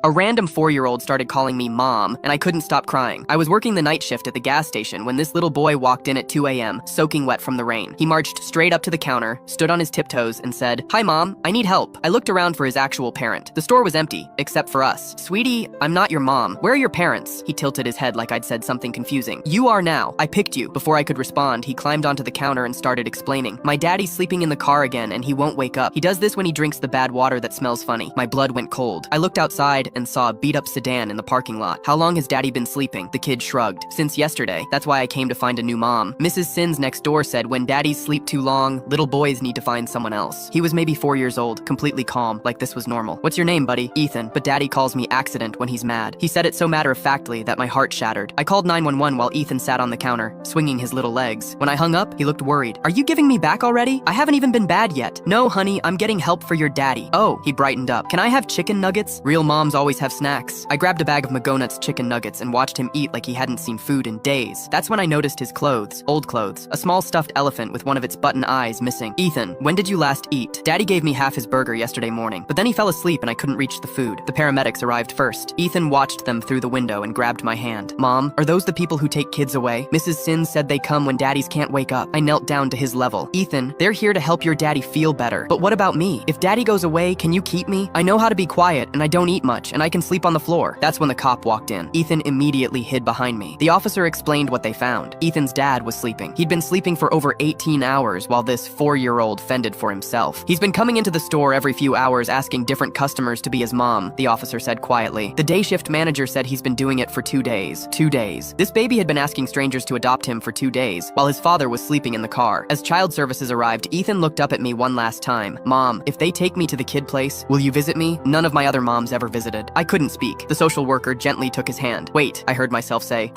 A random 4-year-old started calling me mom, and I couldn't stop crying. I was working the night shift at the gas station when this little boy walked in at 2 a.m., soaking wet from the rain. He marched straight up to the counter, stood on his tiptoes, and said, "Hi, Mom, I need help." I looked around for his actual parent. The store was empty, except for us. "Sweetie, I'm not your mom. Where are your parents?" He tilted his head like I'd said something confusing. "You are now. I picked you." Before I could respond, he climbed onto the counter and started explaining. "My daddy's sleeping in the car again, and he won't wake up. He does this when he drinks the bad water that smells funny." My blood went cold. I looked outside and saw a beat-up sedan in the parking lot. "How long has daddy been sleeping?" The kid shrugged. "Since yesterday. That's why I came to find a new mom." Mrs. Sins next door said, "When daddies sleep too long, little boys need to find someone else." He was maybe 4 years old, completely calm, like this was normal. "What's your name, buddy?" "Ethan, but daddy calls me Accident when he's mad." He said it so matter-of-factly that my heart shattered. I called 911 while Ethan sat on the counter, swinging his little legs. When I hung up, he looked worried. "Are you giving me back already? I haven't even been bad yet." "No, honey, I'm getting help for your daddy." "Oh," he brightened up. "Can I have chicken nuggets?" Real moms always have snacks. I grabbed a bag of McGonut's chicken nuggets and watched him eat like he hadn't seen food in days. That's when I noticed his clothes, old clothes, a small stuffed elephant with one of its button eyes missing. "Ethan, when did you last eat?" "Daddy gave me half his burger yesterday morning, but then he fell asleep and I couldn't reach the food." The paramedics arrived first. Ethan watched them through the window and grabbed my hand. "Mom, are those the people who take kids away?" "Mrs. Sins said they come when daddies can't wake up." I knelt down to his level. "Ethan, they're here to help your daddy feel better. But what about me? If daddy goes away, can you keep me? I know how to be quiet and I don't eat much and I can sleep on the floor." That's when the cop walked in. Ethan immediately hid behind me. The officer explained what they found. Ethan's dad was sleeping. He'd been sleeping for over 18 hours while this 4-year-old fended for himself. "He's been coming into the store every few hours asking different customers to be his mom," the officer said quietly. "The day shift manager said he's been doing it for 2 days. 2 days. This baby had been asking strangers to adopt him for 2 days, while his father was sleeping in the car." As child services arrived, Ethan looked up at me one last time. "Mom, if they take me to the kid place, will you visit me?" None of my other moms ever visited. I couldn't speak. The social worker gently took his hand. "Wait," I heard myself say.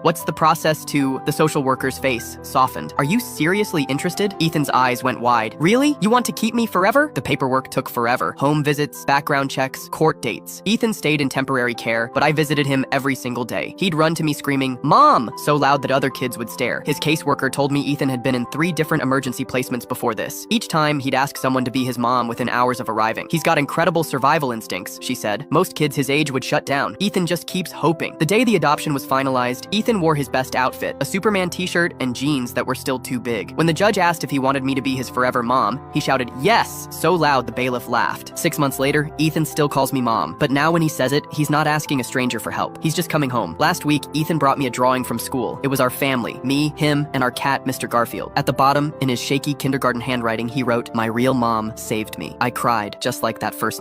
What's the process to..." The social worker's face softened. "Are you seriously interested?" Ethan's eyes went wide. "Really? You want to keep me forever?" The paperwork took forever. Home visits, background checks, court dates. Ethan stayed in temporary care, but I visited him every single day. He'd run to me screaming, "Mom!" so loud that other kids would stare. His caseworker told me Ethan had been in 3 different emergency placements before this. Each time, he'd ask someone to be his mom within hours of arriving. "He's got incredible survival instincts," she said. "Most kids his age would shut down. Ethan just keeps hoping." The day the adoption was finalized, Ethan wore his best outfit, a Superman t-shirt and jeans that were still too big. When the judge asked if he wanted me to be his forever mom, he shouted, "Yes!" so loud the bailiff laughed. 6 months later, Ethan still calls me mom, but now when he says it, he's not asking a stranger for help. He's just coming home. Last week, Ethan brought me a drawing from school. It was our family, me, him, and our cat, Mr. Garfield. At the bottom, in his shaky kindergarten handwriting, he wrote, "My real mom saved me." I cried, just like that first night.